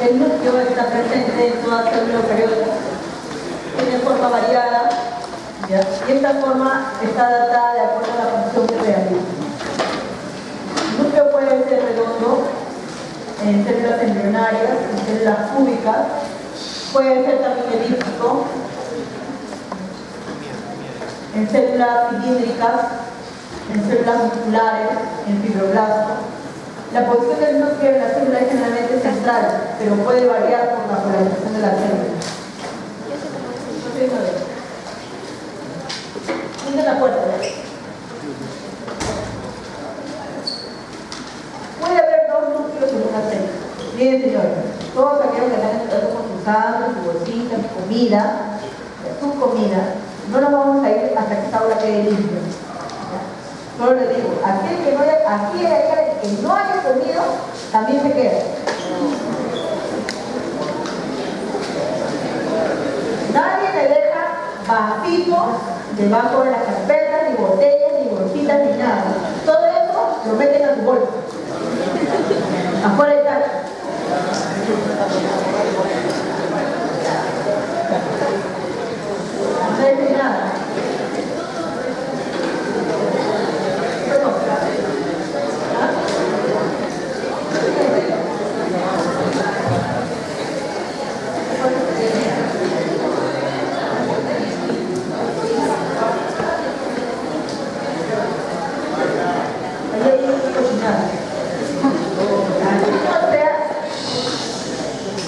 El núcleo está presente en toda célula eucariota, tiene forma variada, ¿ya? Y esta forma está datada de acuerdo a la función que realiza. El núcleo puede ser redondo en células embrionarias, en células cúbicas, puede ser también elíptico, en células cilíndricas, en células musculares, en fibroblastos. La posición del núcleo en la célula es generalmente central, pero puede variar por la polarización de la célula. Cierra la puerta. Puede haber dos núcleos en una célula. Miren, señores, todos aquellos que están entrando con sus sándwiches, su bolsita, su comida, no nos vamos a ir hasta que esta aula quede limpia. Solo les digo, aquel que no haya comido, también se queda. Nadie me deja vasitos debajo de las carpetas, ni botellas, ni bolsitas, ni nada. Todo eso lo meten a su bolsa. Afuera está. No hay nada.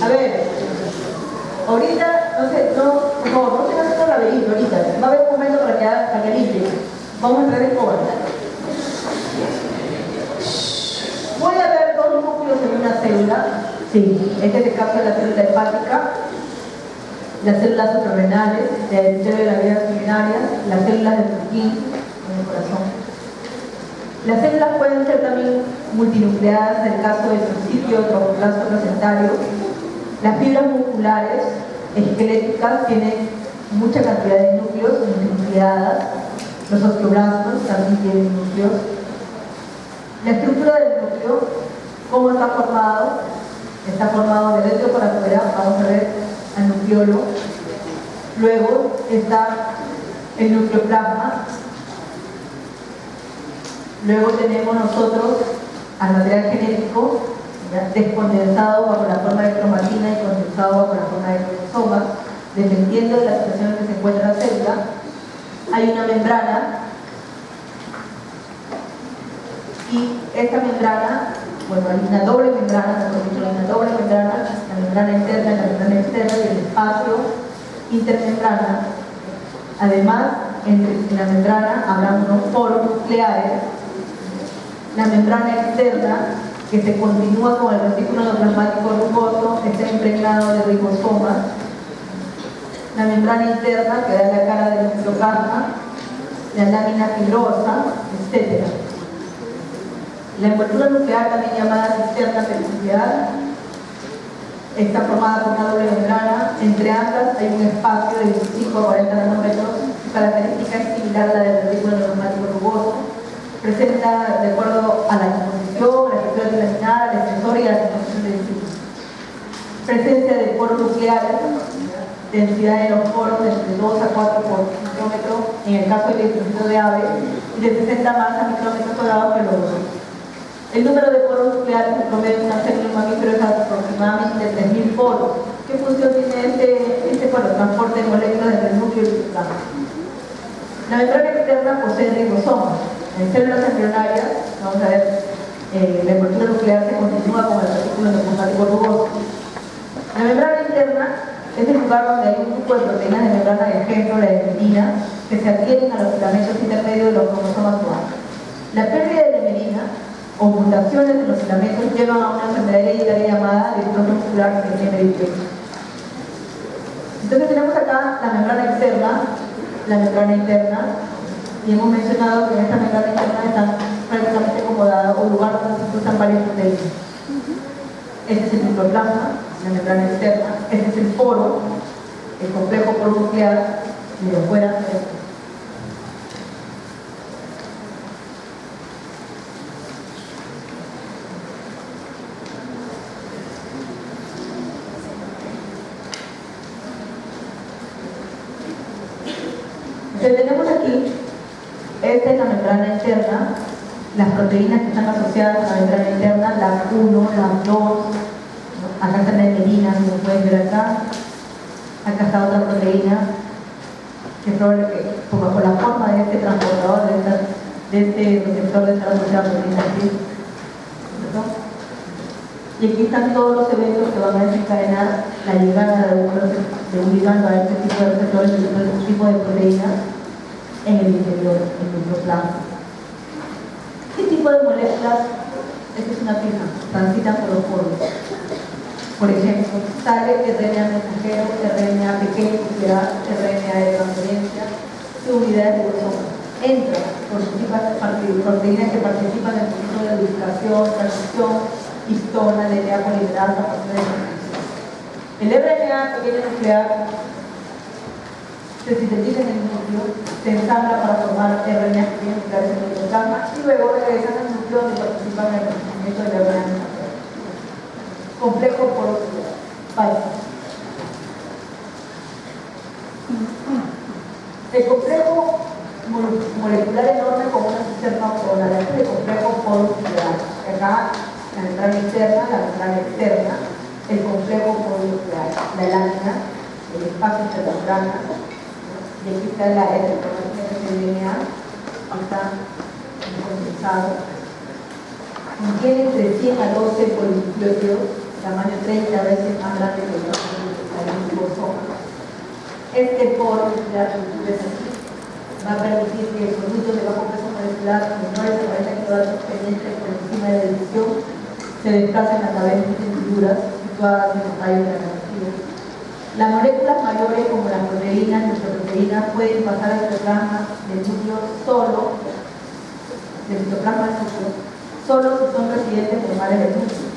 A ver, ahorita, no se están haciendo laberinto ahorita, va a haber un momento para que limpie. Vamos a entrar en cobre. Puede haber dos núcleos en una célula, sí, este es el caso de la célula hepática, las células suprarrenales, del interior de las vías urinarias, las células del Purkinje, en el corazón. Las células pueden ser también multinucleadas en el caso del sitio trofoplasto placentario. Las fibras musculares esqueléticas tienen mucha cantidad de núcleos multinucleadas. Los osteoblastos también tienen núcleos. La estructura del núcleo, ¿cómo está formado? Está formado de dentro para afuera. Vamos a ver al nucleolo. Luego está el nucleoplasma. Luego tenemos nosotros al material genético, ¿ya? Descondensado bajo la forma de cromatina y condensado bajo la forma de cromosomas, dependiendo de la situación en que se encuentra la célula. Hay una membrana, y esta membrana, bueno, hay una doble membrana, mejor dicho, hay una doble membrana, la membrana interna y la membrana externa, y el espacio intermembrana. Además, en la membrana habrá unos poros nucleares. La membrana externa, que se continúa con el retículo endoplasmático rugoso, está impregnado de ribosomas. La membrana interna, que da la cara del nucleoplasma, la lámina fibrosa, etc. La envoltura nuclear, también llamada cisterna perinuclear, está formada por una doble membrana. Entre ambas hay un espacio de 25 a 40 nanómetros. Su característica es similar a la del retículo endoplasmático rugoso. Presenta, de acuerdo a la composición, la estructura trilaminal, el sensor y la composición del ciclo. Presencia de poros nucleares, densidad de los poros de entre 2 a 4 por micrómetro en el caso del distrito de ave, y de 60 más a micrómetros cuadrados que los otros. El número de poros nucleares en promedio de una célula mamífero es aproximadamente 3.000 poros. ¿Qué función tiene este transporte de moléculas entre el núcleo y el citoplasma? La membrana externa posee ribosomas. En células embrionarias, vamos a ver, la envoltura nuclear se continúa con el retículo endoplasmático rugoso. La membrana interna es el lugar donde hay un grupo de proteínas de membrana, de ejemplo, la hemerina, que se adhieren a los filamentos intermedios de los cromosomas humanos. La pérdida de la hemerina o mutaciones de los filamentos llevan a una enfermedad hereditaria llamada distrofia muscular hemeritosa. Entonces tenemos acá la membrana externa, la membrana interna, y hemos mencionado que en esta membrana interna están prácticamente acomodadas o lugar donde se cruzan varias proteínas. Este es el nucleoplasma, la membrana externa. Este es el poro, el complejo poro nuclear, y de afuera Entonces tenemos aquí, esta es la membrana interna, las proteínas que están asociadas a la membrana interna, la 1, la 2, acá está la hemerina, como pueden ver acá está otra proteína, que es probable que, por la forma de este transportador, de este receptor de esta proteína aquí, ¿cierto? Y aquí están todos los eventos que van a desencadenar la llegada de un ligando a este tipo de receptores, de este tipo de proteínas en el interior, en nuestro plasma. ¿Qué tipo de moléculas? Esta es una fija, transitan por los poros. Por ejemplo, sale RNA mensajero, RNA pequeño, RNA de transferencia, unidades de bosón. Entran proteínas que participan en el proceso de duplicación, transcripción, histona, DNA polimerasa, el RNA pequeño nuclear se sintetiza en el núcleo, se ensambla para formar RNA pequeños nucleares en el citoplasma y luego regresan al núcleo donde participan en el procesamiento del RNA mensajero. Complejo porosidad. Vale. El complejo molecular enorme como una cisterna octogonal. Este es el complejo porosidad. Acá la membrana interna, la membrana externa, el complejo porosidad, la lámina, el espacio entre las membranas, y aquí está la información de DNA, está condensado. Contiene entre 100 a 12 polinucleótidos, tamaño 30 veces más grande que el ribosoma. Este poro nuclear va a permitir que el producto de bajo peso molecular menores de 40 kilodaltons penetre por encima de la división, se desplacen a través de hendiduras situadas en los rayos de la energía. Las moléculas mayores, como las proteínas, nucleoproteínas, pueden pasar al citoplasma del núcleo solo, del citoplasma del núcleo, solo si son residentes normales del núcleo.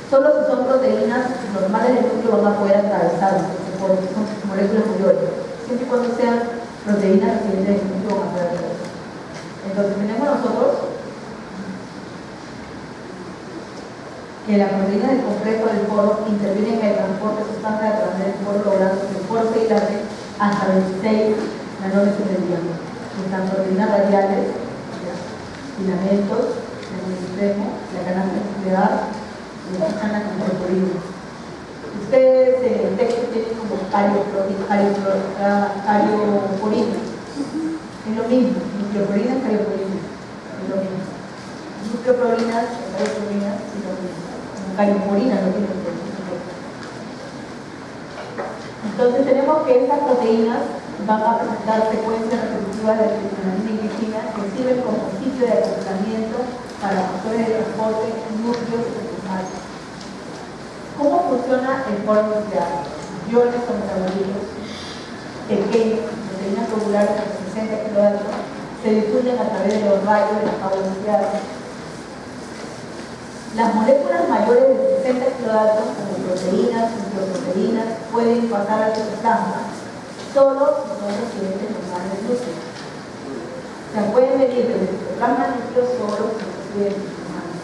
Solo si son proteínas normales del núcleo van a poder atravesarlo, porque son moléculas mayores. Siempre y cuando sean proteínas residentes del núcleo van a poder atravesar. Entonces tenemos nosotros que la proteína del complejo del poro interviene en el transporte de sustancias a través del poro, logrando que el poro se dilate hasta 26 nanómetros de diámetro. Están proteínas radiales, filamentos, en el extremo, la canasta nuclear, y están las nucleoporinas. Ustedes en el texto tienen como carioporina. Es lo mismo, nucleoporina y carioporina. Es lo mismo. Nucleoporinas, carioporinas, es lo mismo. Carioporina no tiene nucleoporinas. Entonces tenemos que estas proteínas van a presentar secuencias repetitivas de adrenalina y glicina que sirven como sitio de acoplamiento para factores de transporte núcleos secundarios. ¿Cómo funciona el poro nuclear? Iones o metabolitos pequeños, proteínas globulares de 60 kilodaltons, se difunden a través de los rayos de las jaulas nucleares. Las moléculas mayores de 60 kilodaltons, como proteínas, nucleoproteínas, pueden pasar al citoplasma solo si son residentes normales del núcleo. O sea, pueden venir del citoplasma al núcleo solo si son residentes normales.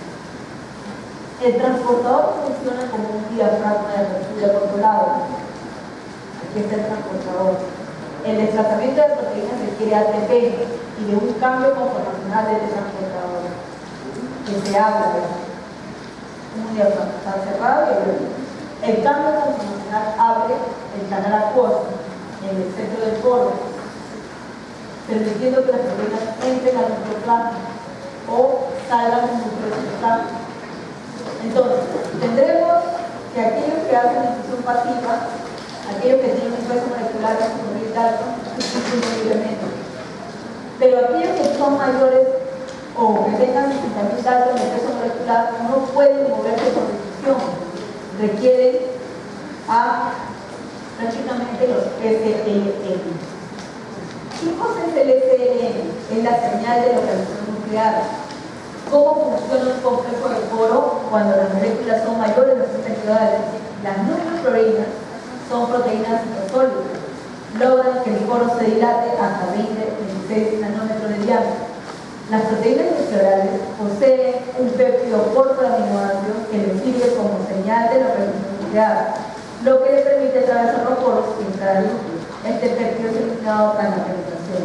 El transportador funciona como un diafragma de apertura controlado. Aquí está el transportador. El desplazamiento de proteínas requiere ATP y de un cambio conformacional de este transportador, que se habla de un diafragma está cerrado y abierto. El cambio conformacional abre el canal acuoso en el centro del poro, permitiendo que las proteínas entren al nucleoplasma o salgan del nucleoplasma. Entonces, tendremos que aquellos que hacen difusión pasiva, aquellos que tienen un peso molecular de 5.000 daltons, libremente. Pero aquellos que son mayores o que tengan 50.000 daltons de peso molecular no pueden moverse por difusión. Requieren prácticamente los SLN. ¿Qué cosa es el SLN? Es la señal de localización nuclear. ¿Cómo funciona un complejo de poro cuando las moléculas son mayores de 60 kilodaltons? Las nucleoflorinas son proteínas citosólidas. Logran que el poro se dilate hasta 20-26 nanómetros de diámetro. Las proteínas nucleares poseen un péptido corto de aminoácidos que les sirve como señal de localización nuclear, lo que le permite atravesar los poros y entrar al núcleo. este péptido es eliminado tras la penetración.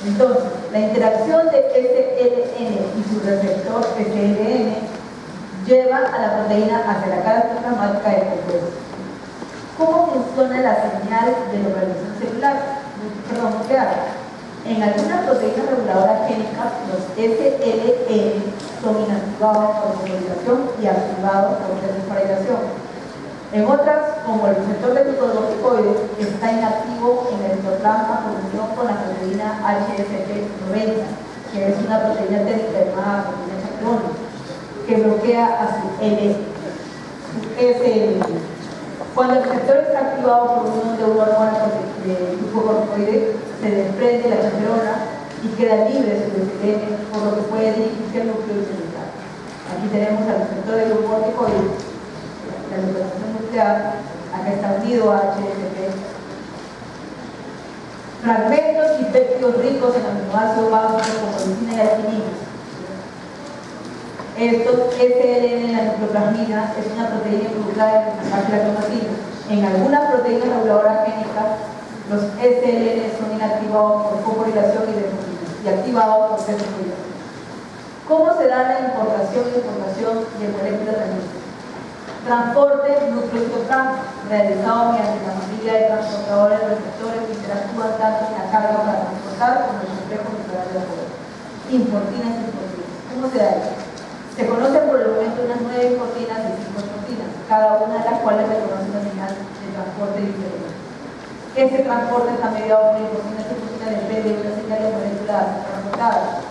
Entonces, la interacción de SLN y su receptor SLN lleva a la proteína hacia la cara citoplasmática del compuesto. ¿Cómo funciona la señal de localización celular? Nuclear. En algunas proteínas reguladoras génicas, los SLN son inactivados por fosforilación y activados por desfosforilación. En otras, como el receptor de glucocorticoides, está inactivo en el citoplasma por unión con la proteína HSP90, que es una proteína técnica llamada proteína chaperona, que bloquea a su SLN. Cuando el receptor está activado por unión de un hormona de glucocorticoide, se desprende la chaperona y queda libre su SLN, por lo que puede dirigirse al núcleo celular. Aquí tenemos al receptor de glucocorticoide, la localización nuclear, acá está unido a HSP. Fragmentos y péptidos ricos en aminoácidos básicos como leucina y arginina. Estos SLN en la nucleoplasmina es una proteína involucrada en el de la cromatina. En algunas proteínas reguladoras génicas, los SLN son inactivados por fosforilación y activados por desfosforilación. ¿Cómo se da la importación y exportación de moléculas de transporte núcleo-citoplasma, realizado mediante la familia de transportadores receptores que interactúan tanto en la carga para transportar como en el complejo nuclear del poder. Importinas y importinas. ¿Cómo se da eso? Se conocen por el momento unas 9 importinas y 5 importinas, cada una de las cuales reconoce una señal de transporte diferente. Ese transporte está mediado por importinas y importinas, depende de una señal de moléculas transportadas.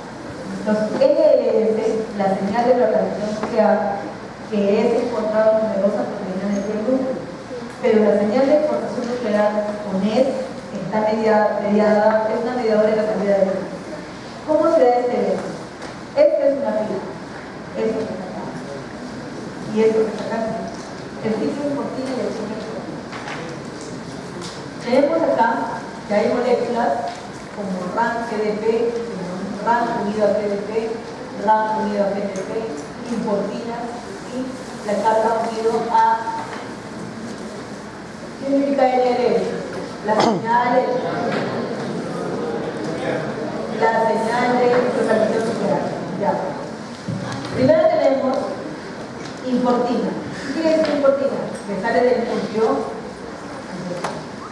Los NLS, la señal de localización nuclear, que es encontrado en numerosas proteínas dentro del núcleo. Pero la señal de exportación nuclear con ES está mediada, es una mediadora de la calidad de vida. ¿Cómo se da este evento? Esta es una fila. Esto que está acá. Y esto que está acá. El ciclo importina y el ciclo exportina. Tenemos acá que hay moléculas como RAN-GDP, RAN unido a GDP, RAN unido a GDP, importinas, y la carga unido a ¿qué significa NLS? La señal de localización nuclear. Ya. Primero tenemos importina. ¿Qué quiere decir importina? Que sale del núcleo,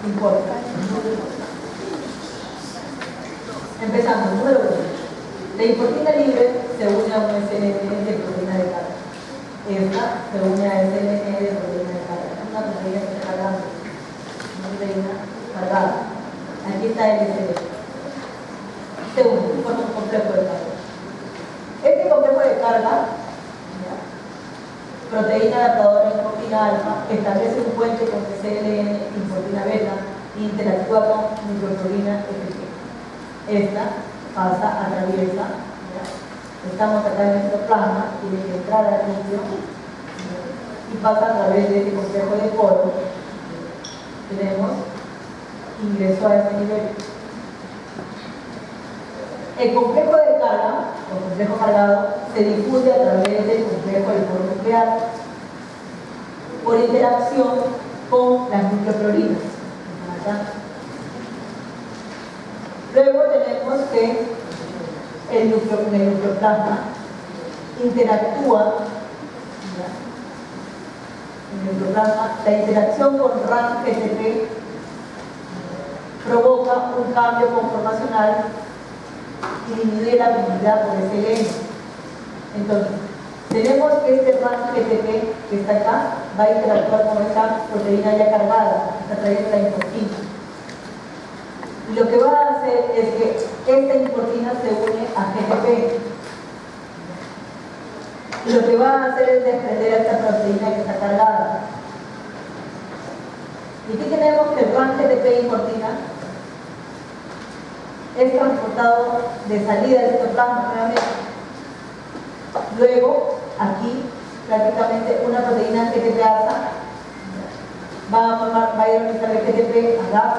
importa. Empezando, número 1. La importina libre se une a un SLN de proteína de carga. Esta se une a SLN de proteína de carga. Es una proteína que está cargada. Una proteína cargada. Aquí está el SLN. Se une, forma un complejo de carga. Este complejo de carga, proteína adaptadora importina alfa, establece un puente con SLN importina beta e interactúa con microproteína FG. Esta atraviesa, estamos acá en el citoplasma, tiene que entrar al núcleo y pasa a través de este complejo de polo. Tenemos ingreso a este nivel. El complejo de carga, o complejo cargado, se difunde a través del complejo del polo nuclear por interacción con las nucleofluorinas. Luego tenemos que el nucleoplasma interactúa, la interacción con RAN-GTP provoca un cambio conformacional y disminuye la afinidad por SLN. Entonces, tenemos que este RAN-GTP que está acá va a interactuar con esta proteína ya cargada, está trayendo la importina. Y lo que va a hacer es que esta importina se une a GTP. Y lo que va a hacer es desprender a esta proteína que está cargada. Y aquí tenemos que el RAN-GTP importina es transportado de salida del citoplasma nuevamente. Luego, aquí, prácticamente una proteína GTP-asa va a ir a utilizar el GTP a GAP.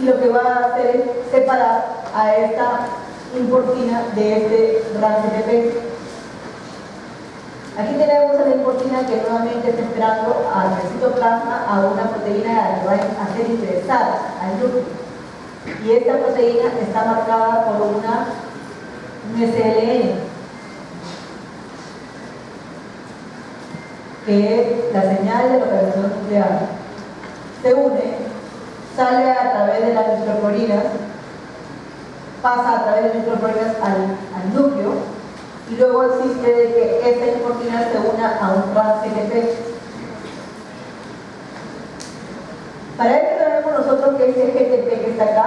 Y lo que va a hacer es separar a esta importina de este RAN-GTP. Aquí tenemos a la importina que nuevamente está esperando al citoplasma a una proteína que va a hacer ingresar al núcleo. Y esta proteína está marcada por un SLN, que es la señal de localización nuclear. Se une, sale a través de las microflorinas, pasa a través de las microflorinas al núcleo, y luego existe de que esta importina se una a un RAN-GTP. Para esto tenemos nosotros que ese GTP que está acá,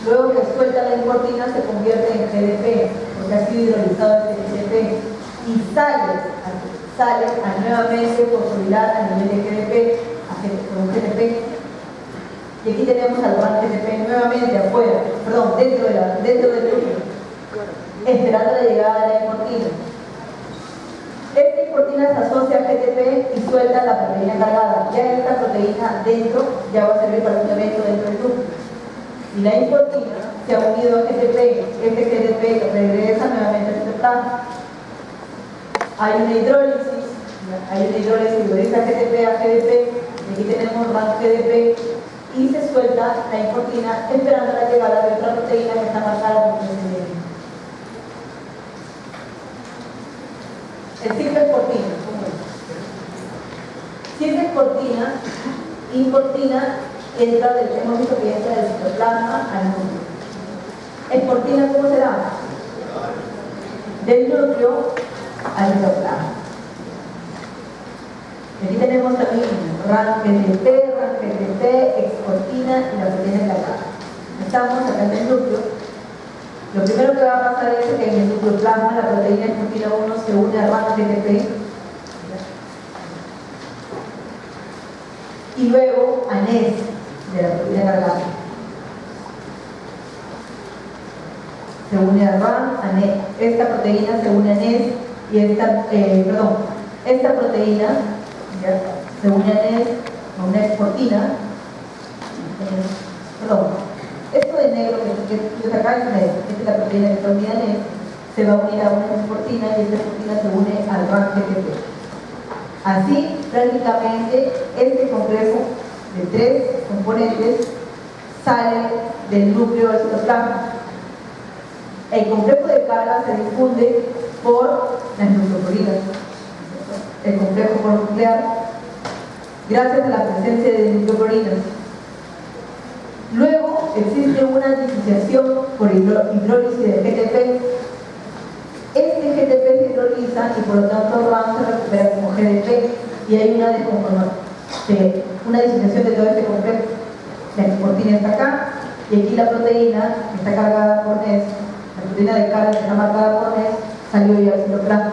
luego que suelta la importina, se convierte en GDP, porque ha sido hidrolizado este GTP, y sale a nuevamente fosforilar a nivel de GDP, con un GTP. Y aquí tenemos al RAN-GTP nuevamente afuera, perdón, dentro del núcleo, esperando la llegada de la importina. Esta importina se asocia a GTP y suelta la proteína cargada. Ya esta proteína dentro ya va a servir para un evento dentro del núcleo. Y la importina se ha unido a GTP. Este GTP regresa nuevamente al citoplasma. Hay una hidrólisis hidroliza GTP a GDP. Y aquí tenemos RAN-GDP y se suelta la importina esperando la llegada de otra proteína que está marcada por SLN. El ciclo exportina, ¿cómo es? Si es exportina, importina hemos visto que entra del citoplasma al núcleo. Exportina, ¿cómo será? Del núcleo al citoplasma. Aquí tenemos también RAN-GTP, exportina y la proteína cargada. Estamos acá en el núcleo. Lo primero que va a pasar es que en el nucleoplasma la proteína exportina 1 se une a RAN-GTP y luego a NES de la proteína cargada. Se une a RAN, a NES. Esta proteína se une a NES y esta proteína ¿ya? Se une a NES, a una exportina. Esto de negro que está acá es NES, esta es la proteína que está unida a NES, se va a unir a una exportina y esta exportina se une al RAN-GTP. Así, prácticamente, este complejo de 3 componentes sale del núcleo del citoplasma. El complejo de carga se difunde por las nucleoforinas. El complejo nuclear, gracias a la presencia de nucleoforinas. Luego existe una disociación por hidrólisis de GTP. Este GTP se hidroliza y por lo tanto RAN se recupera como GDP y hay una disociación de todo este complejo. La exportina está acá y aquí la proteína que está cargada por NES, la proteína de carga que está marcada por NES, salió ya al citoplasma.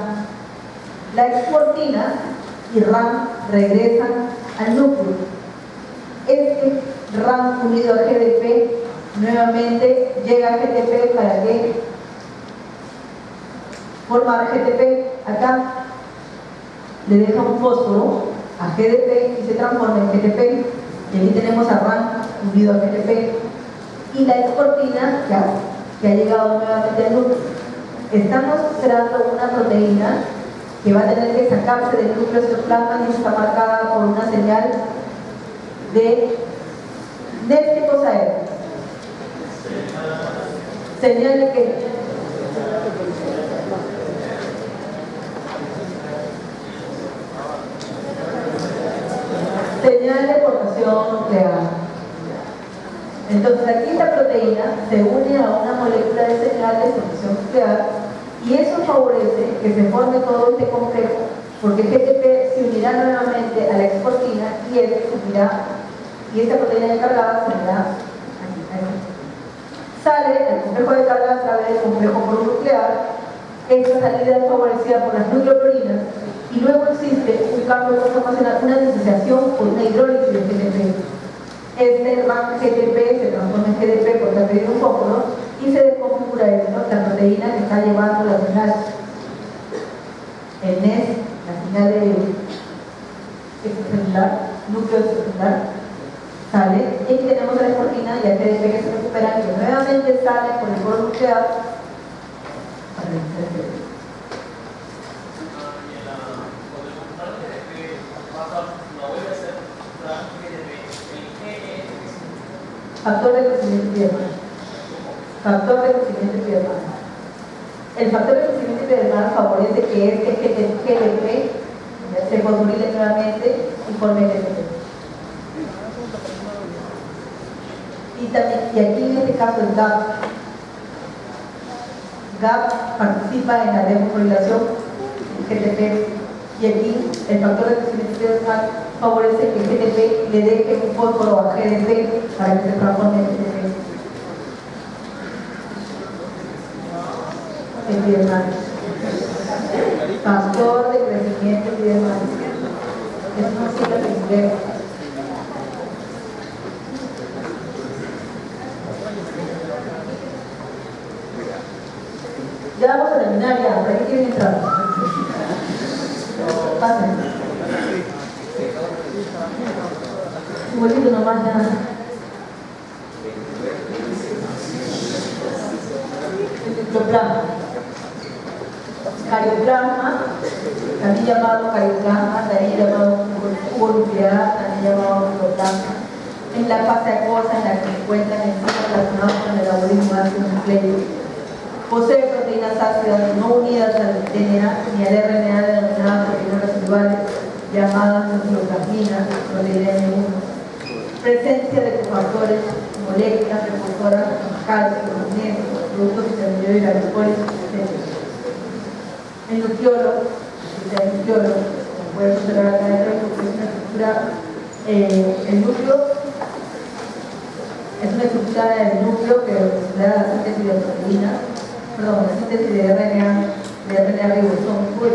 La exportina y RAN regresan al núcleo. Este RAN unido a GDP nuevamente llega a GTP para que formar GTP. Acá le deja un fósforo a GDP y se transforma en GTP. Y aquí tenemos a RAN unido a GTP y la exportina que ha llegado nuevamente al núcleo. Estamos creando una proteína que va a tener que sacarse del núcleo citoplasma y está marcada por una señal de ¿qué cosa es? Señal de que señal de portación nuclear. Entonces aquí esta proteína se une a una molécula de señal de portación nuclear y eso favorece que se forme todo este complejo porque GTP se unirá nuevamente a la exportina y esta proteína cargada se unirá aquí. Sale el complejo de carga a través del complejo mononuclear. Esta salida es favorecida por las nucleoforinas y luego existe un cambio conformacional, una disociación por una hidrólisis de GTP. Este RAN-GTP se transforma en GDP porque ha pedido un fósforo y se desconfigura la proteína que está llevando la señal. El NES, la señal de extracelular, núcleo extracelular, sale y aquí tenemos a la exportina y a GDP que se recupera y nuevamente sale por el polo nuclear para realizar el GDP. Factor de crecimiento piedemal. Factor de crecimiento piedemal. El factor de crecimiento piedemal favorece que este GDP se fosforile nuevamente y forme GDP. Y aquí en este caso el GAP participa en la desfosforilación GTP, y aquí el factor de crecimiento piedemal favorece que el GTP le deje un fósforo a GDP para que se transforme en GTP. El piedemal. Factor de crecimiento piedemal. Es una sigla que inglés. Ya vamos a terminar ya, ¿para qué quieren entrar? Pasen. Un poquito nomás ya. El cicloplasma. Carioplasma, también llamado carioplasma, también llamado cubo nuclear, también llamado cicloplasma. Es la fase acuosa en la que se encuentran enzimas relacionadas con el anabolismo de ácido nucleico. Posee proteínas ácidas no unidas al DNA ni al RNA denominadas proteínas residuales llamadas nucleoplasminas, proteína N1. Presencia de cofactores, moléculas repulsoras, calcio, magnesio, productos intermediarios y glucólisis, etc. El nucleolo, como pueden observar acá dentro, es una estructura, el núcleo es una estructura del núcleo que da la síntesis de proteínas, la síntesis de RNA ribosómico.